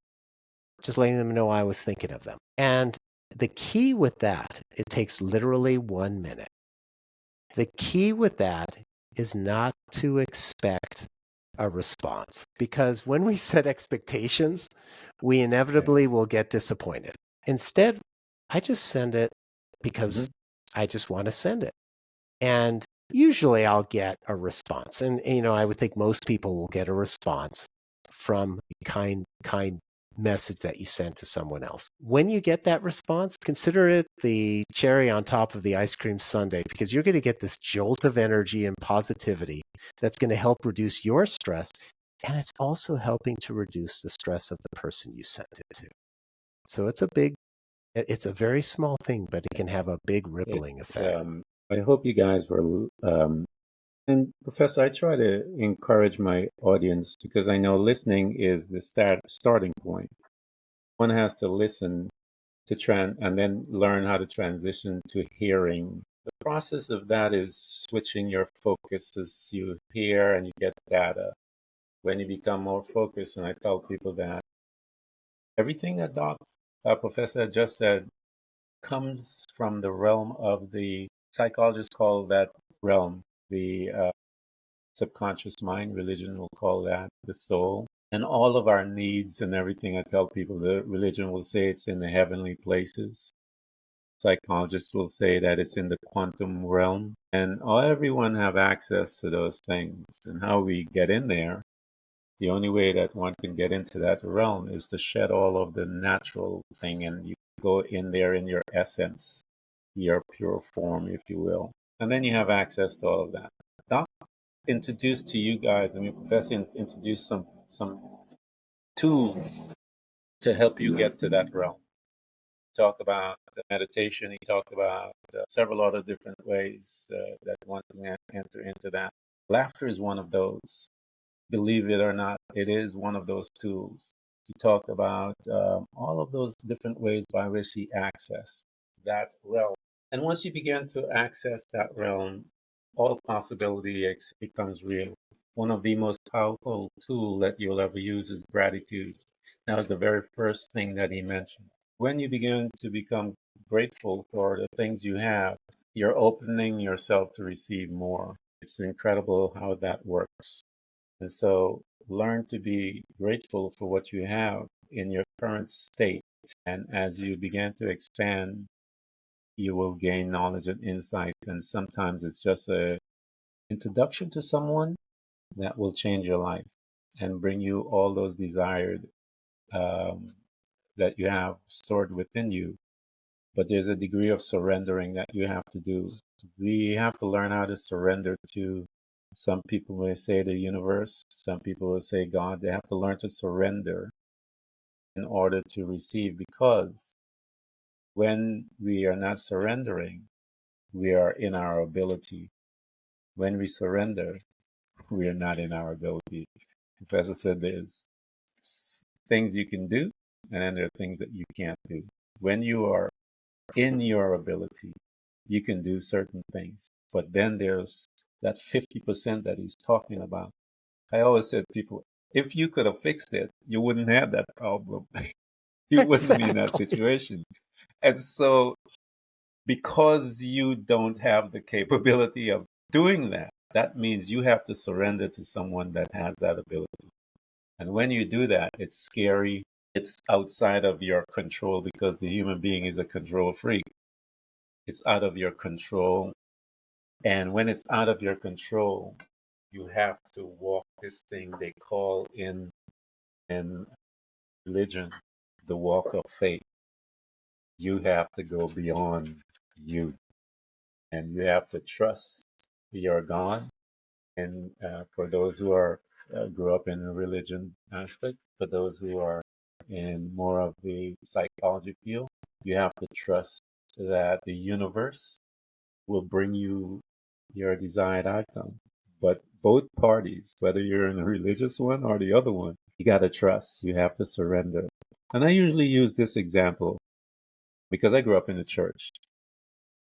just letting them know I was thinking of them. And the key with that, it takes literally 1 minute. The key with that is not to expect a response, because when we set expectations, we inevitably will get disappointed. Instead, I just send it because I just want to send it. And usually I'll get a response. And, I would think most people will get a response from a kind message that you sent to someone else. When you get that response, consider it the cherry on top of the ice cream sundae, because you're going to get this jolt of energy and positivity that's going to help reduce your stress. And it's also helping to reduce the stress of the person you sent it to. So it's a very small thing, but it can have a big rippling effect. I hope you guys were, and Professor, I try to encourage my audience, because I know listening is the starting point. One has to listen to and then learn how to transition to hearing. The process of that is switching your focus as you hear and you get data. When you become more focused, and I tell people that everything that Professor just said comes from the realm of the psychologists call that realm the subconscious mind. Religion will call that the soul. And all of our needs and everything, I tell people, the religion will say it's in the heavenly places. Psychologists will say that it's in the quantum realm. And everyone have access to those things. And how we get in there, the only way that one can get into that realm is to shed all of the natural thing, and you go in there in your essence, your pure form, if you will. And then you have access to all of that. Doc introduced to you guys, Professor introduced some tools to help you get to that realm. Talk about meditation. He talked about several other different ways that one can enter into that. Laughter is one of those. Believe it or not, it is one of those tools. He talked about all of those different ways by which he accessed that realm. And once you begin to access that realm, all possibility becomes real. One of the most powerful tools that you'll ever use is gratitude. That was the very first thing that he mentioned. When you begin to become grateful for the things you have, you're opening yourself to receive more. It's incredible how that works. And so learn to be grateful for what you have in your current state. And as you begin to expand, you will gain knowledge and insight. And sometimes it's just an introduction to someone that will change your life and bring you all those desired that you have stored within you. But there's a degree of surrendering that you have to do. We have to learn how to surrender to, some people may say, the universe. Some people will say God. They have to learn to surrender in order to receive, because when we are not surrendering, we are in our ability. When we surrender, we are not in our ability. The professor said there's things you can do, and then there are things that you can't do. When you are in your ability, you can do certain things. But then there's that 50% that he's talking about. I always said to people, if you could have fixed it, you wouldn't have that problem. You wouldn't be in that Exactly. situation. And so, because you don't have the capability of doing that, that means you have to surrender to someone that has that ability. And when you do that, it's scary. It's outside of your control because the human being is a control freak. It's out of your control. And when it's out of your control, you have to walk this thing they call in religion the walk of faith. You have to go beyond you, and you have to trust your God. And for those who are grew up in a religion aspect, for those who are in more of the psychology field, you have to trust that the universe will bring you your desired outcome. But both parties, whether you're in a religious one or the other one, you got to trust. You have to surrender. And I usually use this example because I grew up in the church.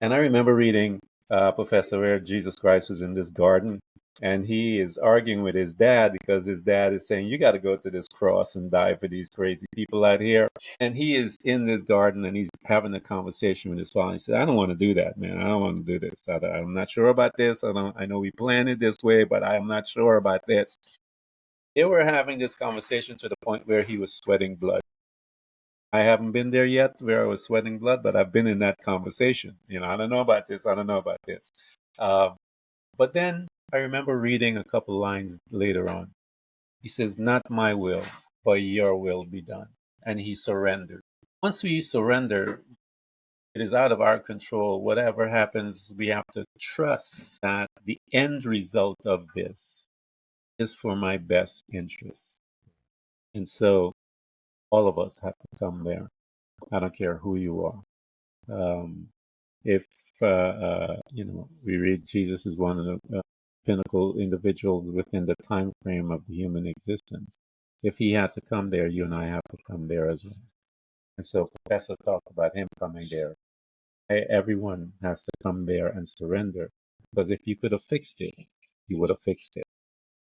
And I remember reading a professor where Jesus Christ was in this garden and he is arguing with his dad because his dad is saying, you got to go to this cross and die for these crazy people out here. And he is in this garden and he's having a conversation with his father. He said, I don't want to do that, man. I don't want to do this. I'm not sure about this. I know we planned it this way, but I'm not sure about this. They were having this conversation to the point where he was sweating blood. I haven't been there yet where I was sweating blood, but I've been in that conversation. I don't know about this. I don't know about this. Uh, but then I remember reading a couple lines later on. He says, not my will, but your will be done. And he surrendered. Once we surrender, it is out of our control. Whatever happens, we have to trust that the end result of this is for my best interest. And so all of us have to come there. I don't care who you are. If we read Jesus is one of the pinnacle individuals within the time frame of the human existence. If he had to come there, you and I have to come there as well. And so Professor talked about him coming there. Everyone has to come there and surrender, because if you could have fixed it, you would have fixed it.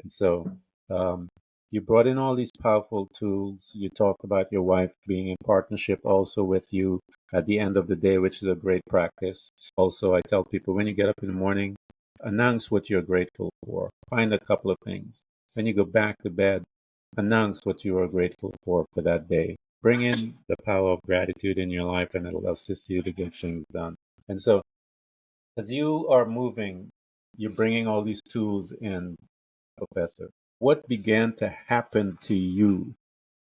And so um, you brought in all these powerful tools. You talked about your wife being in partnership also with you at the end of the day, which is a great practice. Also, I tell people when you get up in the morning, announce what you're grateful for. Find a couple of things. When you go back to bed, announce what you are grateful for that day. Bring in the power of gratitude in your life, and it'll assist you to get things done. And so, as you are moving, you're bringing all these tools in, Professor. What began to happen to you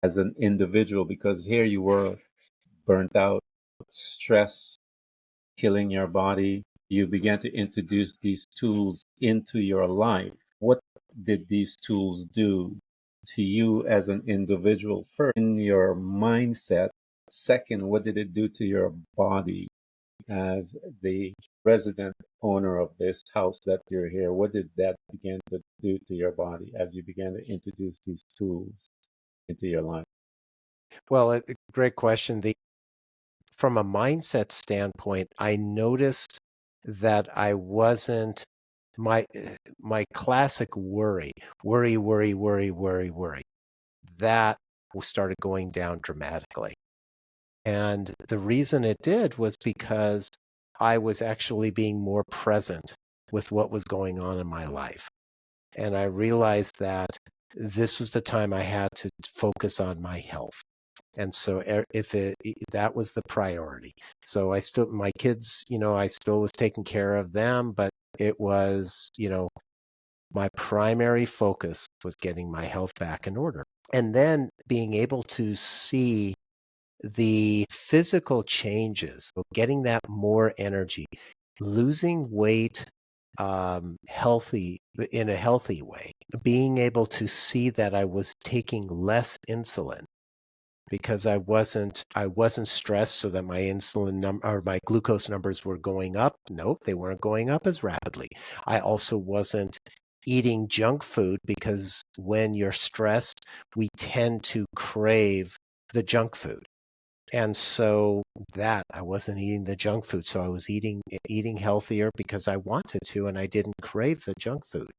as an individual? Because here you were burnt out, stress killing your body. You began to introduce these tools into your life. What did these tools do to you as an individual? First, in your mindset. Second, what did it do to your body as the resident owner of this house that you're here? What did that begin to do to your body as you began to introduce these tools into your life? Well, a great question. From a mindset standpoint, I noticed that I wasn't my classic worry, that started going down dramatically. And the reason it did was because I was actually being more present with what was going on in my life. And I realized that this was the time I had to focus on my health. And so that was the priority. So my kids, I still was taking care of them, but it was, my primary focus was getting my health back in order. And then being able to see the physical changes, getting that more energy, losing weight healthy in a healthy way, being able to see that I was taking less insulin because I wasn't stressed so that my insulin or my glucose numbers were going up. Nope, they weren't going up as rapidly. I also wasn't eating junk food because when you're stressed, we tend to crave the junk food. And so that I wasn't eating the junk food. So I was eating healthier because I wanted to, and I didn't crave the junk food.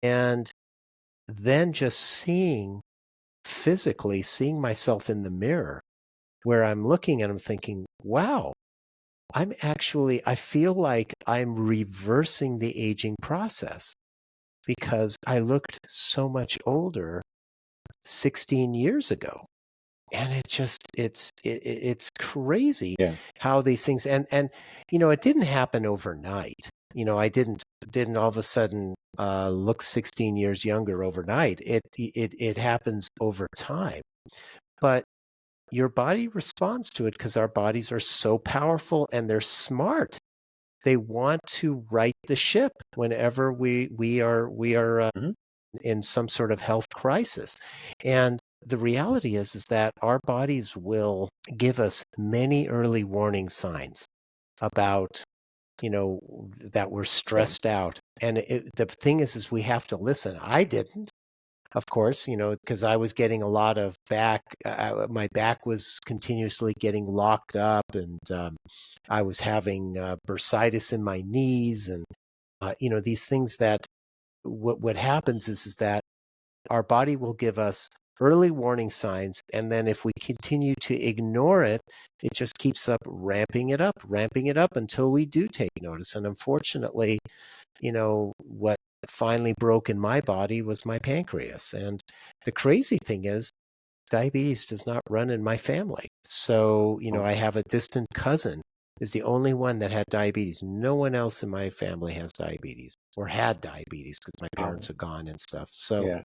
And then just physically seeing myself in the mirror where I'm looking and I'm thinking, wow, I feel like I'm reversing the aging process because I looked so much older 16 years ago. And it's crazy Yeah. how these things, and it didn't happen overnight. I didn't all of a sudden look 16 years younger overnight. It happens over time, but your body responds to it because our bodies are so powerful and they're smart. They want to right the ship whenever we are Hmm. in some sort of health crisis. And the reality is that our bodies will give us many early warning signs about, that we're Yeah. stressed out. And the thing is we have to listen. I didn't, of course, because I was getting a lot of my back was continuously getting locked up, and I was having bursitis in my knees, and these things that what happens is that our body will give us early warning signs, and then if we continue to ignore it, it just keeps ramping it up until we do take notice. And unfortunately, what finally broke in my body was my pancreas. And the crazy thing is, diabetes does not run in my family. So, Oh, I have a distant cousin is the only one that had diabetes. No one else in my family has diabetes or had diabetes because my wow. parents are gone and stuff. So, Yeah.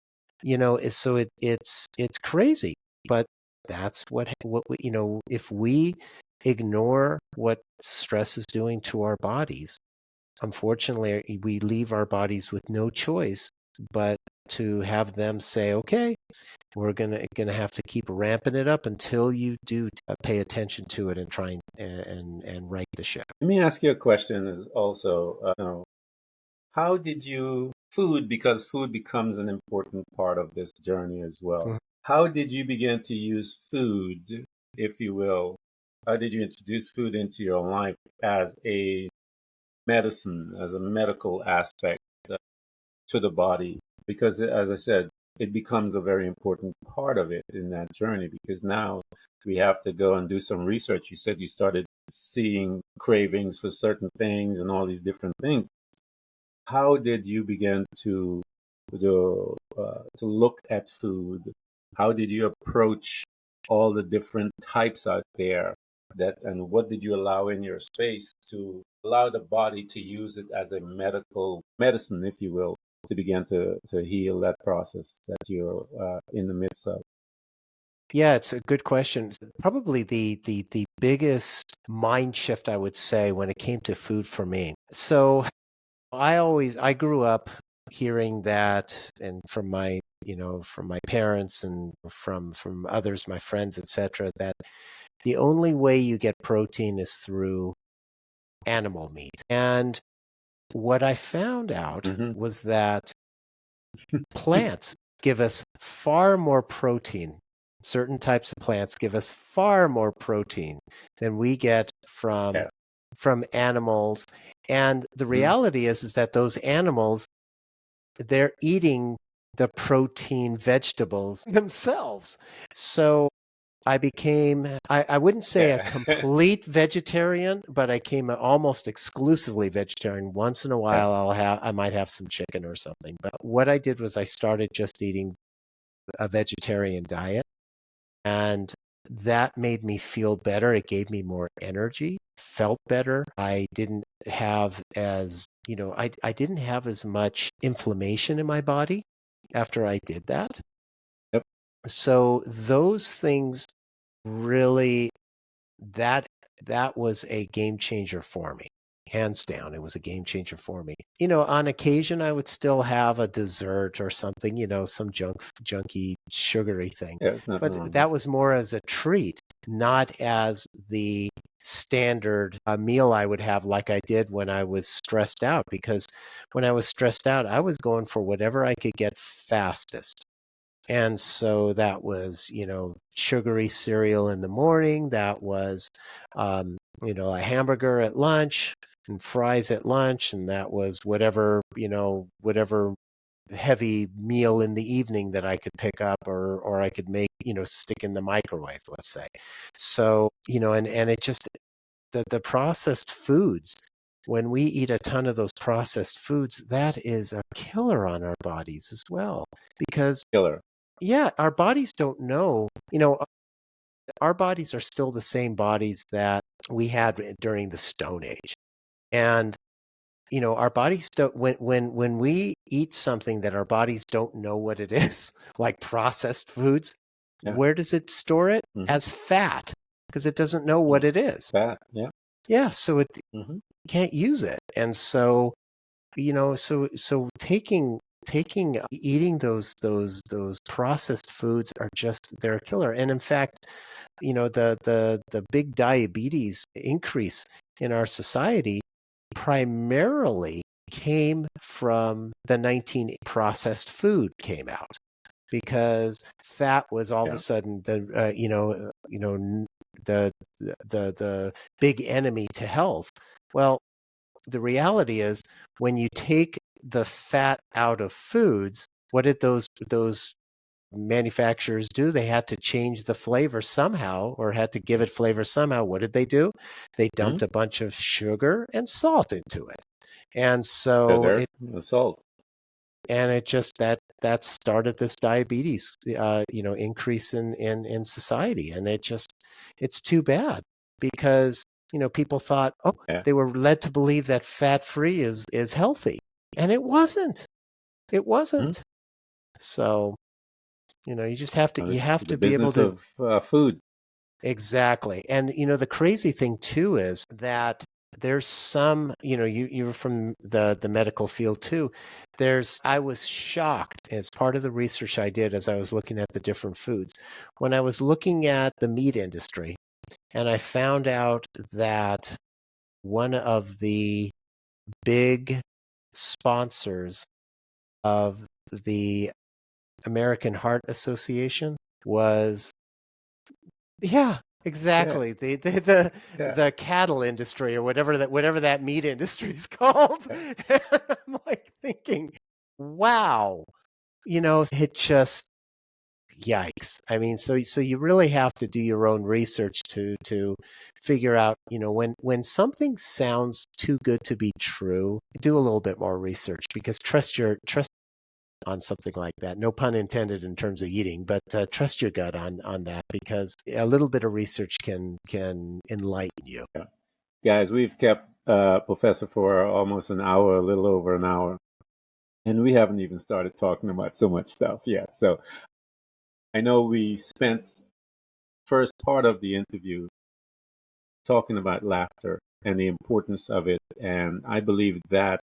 it's crazy, but that's if we ignore what stress is doing to our bodies, unfortunately, we leave our bodies with no choice but to have them say, okay, we're gonna have to keep ramping it up until you do pay attention to it and try and right the ship. Let me ask you a question also. How did because food becomes an important part of this journey as well. Mhm. How did you begin to use food, if you will? How did you introduce food into your life as a medicine, as a medical aspect uh, to the body? Because, as I said, it becomes a very important part of it in that journey because now we have to go and do some research. You said you started seeing cravings for certain things and all these different things. How did you begin to look at food? How did you approach all the different types out there and what did you allow in your space to allow the body to use it as a medical medicine, if you will, to begin to heal that process that you're in the midst of? Yeah, it's a good question. Probably the biggest mind shift, I would say, when it came to food for me. So I grew up hearing that, and from my parents and from others, my friends, etc., that the only way you get protein is through animal meat. And what I found out Hmm. was that plants give us far more protein. Certain types of plants give us far more protein than we get from Yeah. animals. And the Hmm. reality is that those animals, they're eating the protein vegetables themselves. So I wouldn't say a Yeah. complete vegetarian, but I came almost exclusively vegetarian. Once in a Yeah. while, I might have some chicken or something. But what I did was I started just eating a vegetarian diet, and that made me feel better. It gave me more energy, felt better. I didn't have I didn't have as much inflammation in my body after I did that. Yep. So those things really that that was a game changer for me. Hands down, it was a game changer for me. On occasion I would still have a dessert or something, some junky sugary thing. Yeah. There's nothing But wrong with that was more as a treat, not as the standard meal I would have like I did when I was stressed out, because when I was stressed out, I was going for whatever I could get fastest. And so that was, sugary cereal in the morning. That was, a hamburger at lunch and fries at lunch. And that was whatever heavy meal in the evening that I could pick up or I could make, stick in the microwave, let's say. So, and it just, the processed foods, when we eat a ton of those processed foods, that is a killer on our bodies as well. Because, Killer. yeah, our bodies don't know, our bodies are still the same bodies that we had during the Stone Age. And our bodies don't, when we eat something that our bodies don't know what it is, like processed foods, Yeah. where does it store it? Mhm. As fat, because it doesn't know what it is. Fat. Yeah. Yeah, so it Mhm. can't use it. And so, so eating those processed foods are just, they're a killer. And in fact, the big diabetes increase in our society primarily came from the 19 processed food came out, because fat was all of Yeah. a sudden the big enemy to health. Well, the reality is, when you take the fat out of foods, what did those manufacturers do? They had to change the flavor somehow, or had to give it flavor somehow. What did they do? They dumped Mhm. a bunch of sugar and salt into it. And so Sugar, salt. it just, that started this diabetes increase in society. And it's too bad, because people thought, Yeah. they were led to believe that fat free is healthy, and it wasn't. It Mhm. wasn't. So you just have to, It's the be able business to. of food. Exactly. And the crazy thing too is that there's some, you're from the medical field too. I was shocked as part of the research I did as I was looking at the different foods. When I was looking at the meat industry, and I found out that one of the big sponsors of the American Heart Association was, yeah, Yeah. exactly. The Yeah. the cattle industry, or whatever that meat industry is called. Yeah. And I'm like thinking, wow, it just, yikes. I mean, so you really have to do your own research to figure out, when something sounds too good to be true, do a little bit more research, because trust on something like that. No pun intended in terms of eating, but trust your gut on that, because a little bit of research can enlighten you. Yeah. Guys, we've kept Professor for almost an hour, a little over an hour, and we haven't even started talking about so much stuff yet. So I know we spent first part of the interview talking about laughter and the importance of it, and I believe that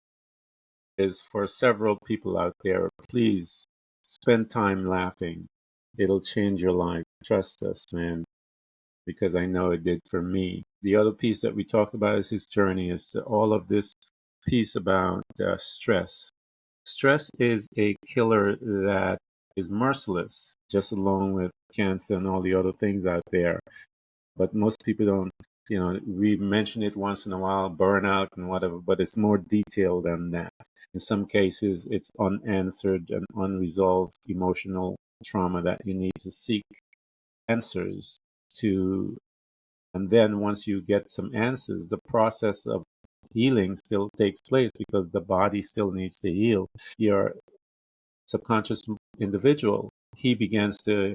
is for several people out there. Please spend time laughing. It'll change your life. Trust us, man, because I know it did for me. The other piece that we talked about is his journey, is all of this piece about stress. Stress is a killer that is merciless, just along with cancer and all the other things out there. But most people don't, we mention it once in a while, burnout and whatever, but it's more detailed than that. In some cases, it's unanswered and unresolved emotional trauma that you need to seek answers to. And then once you get some answers, the process of healing still takes place, because the body still needs to heal. Your subconscious individual, he begins to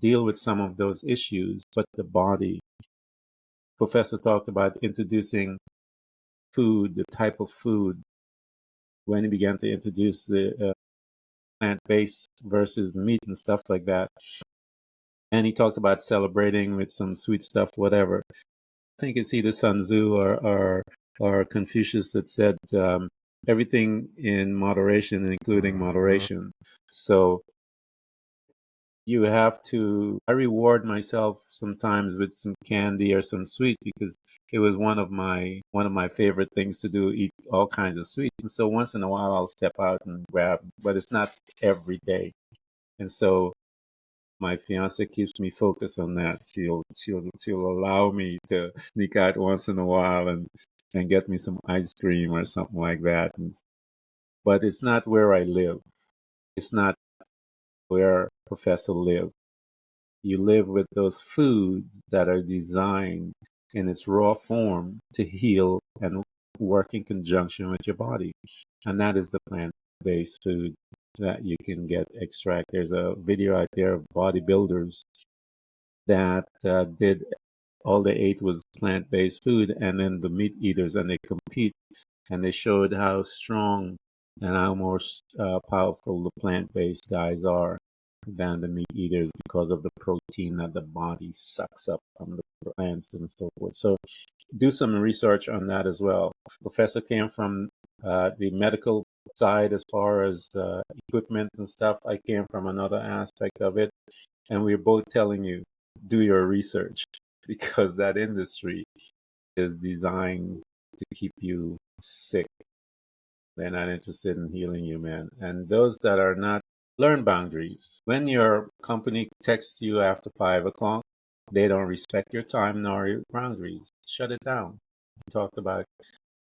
deal with some of those issues, but the body. Professor talked about introducing food, the type of food, when he began to introduce the plant-based versus meat and stuff like that. And he talked about celebrating with some sweet stuff, whatever. I think it's either Sun Tzu or Confucius that said everything in moderation, including moderation. So you have to, I reward myself sometimes with some candy or some sweet, because it was one of my favorite things to do, eat all kinds of sweet. And so once in a while I'll step out and grab, but it's not every day. And so my fiance keeps me focused on that. She'll allow me to sneak out once in a while and get me some ice cream or something like that. But it's not where I live. It's not where Professor lives. You live with those foods that are designed in its raw form to heal and work in conjunction with your body. And that is the plant-based food that you can get extract. There's a video out there of bodybuilders that did all they ate was plant-based food, and then the meat eaters, and they compete, and they showed how strong and how more powerful the plant-based guys are than the meat eaters because of the protein that the body sucks up from the plants and so forth. So do some research on that as well. Professor came from the medical side as far as equipment and stuff. I came from another aspect of it, and we're both telling you, do your research, because that industry is designed to keep you sick. They're not interested in healing you, man. And those that are not, learn boundaries. When your company texts you after 5 o'clock, they don't respect your time nor your boundaries. Shut it down. We talked about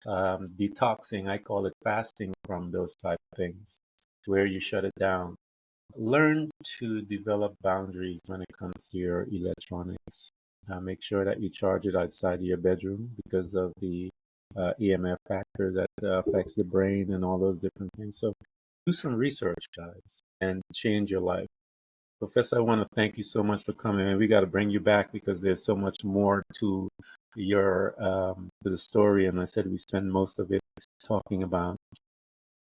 detoxing. I call it fasting from those type of things, where you shut it down. Learn to develop boundaries when it comes to your electronics. Make sure that you charge it outside of your bedroom because of the EMF factor that affects the brain and all those different things. So do some research, guys, and change your life. Professor, I want to thank you so much for coming, and we got to bring you back because there's so much more to your to the story. And I said we spend most of it talking about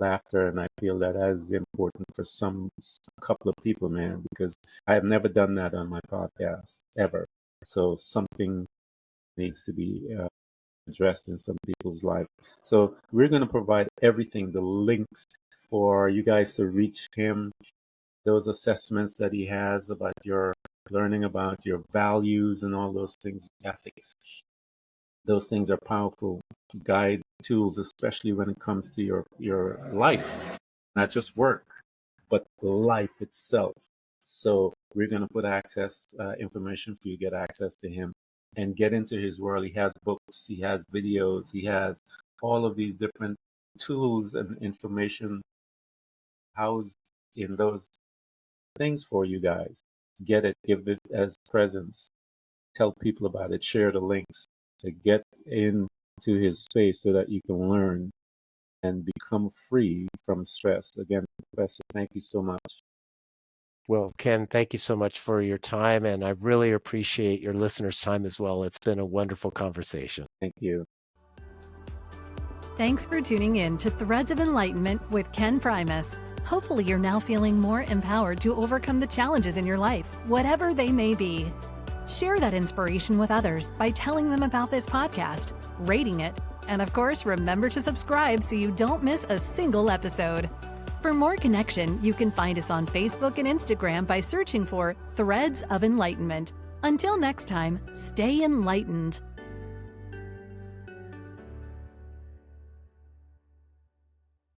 laughter, and I feel that is important for a couple of people, man, because I have never done that on my podcast ever. So something needs to be addressed in some people's life. So we're going to provide everything, the links for you guys to reach him, those assessments that he has about your learning about your values and all those things, ethics. Those things are powerful guide tools, especially when it comes to your life, not just work, but life itself. So we're going to put access information for you, get access to him and get into his world. He has books, he has videos, he has all of these different tools and information housed in those things for you guys. Get it, give it as presents, tell people about it, share the links to get into his space so that you can learn and become free from stress. Again, Professor, thank you so much. Well, Ken, thank you so much for your time, and I really appreciate your listeners' time as well. It's been a wonderful conversation. Thank you. Thanks for tuning in to Threads of Enlightenment with Ken Primus. Hopefully you're now feeling more empowered to overcome the challenges in your life, whatever they may be. Share that inspiration with others by telling them about this podcast, rating it, and of course, remember to subscribe so you don't miss a single episode. For more connection, you can find us on Facebook and Instagram by searching for Threads of Enlightenment. Until next time, stay enlightened.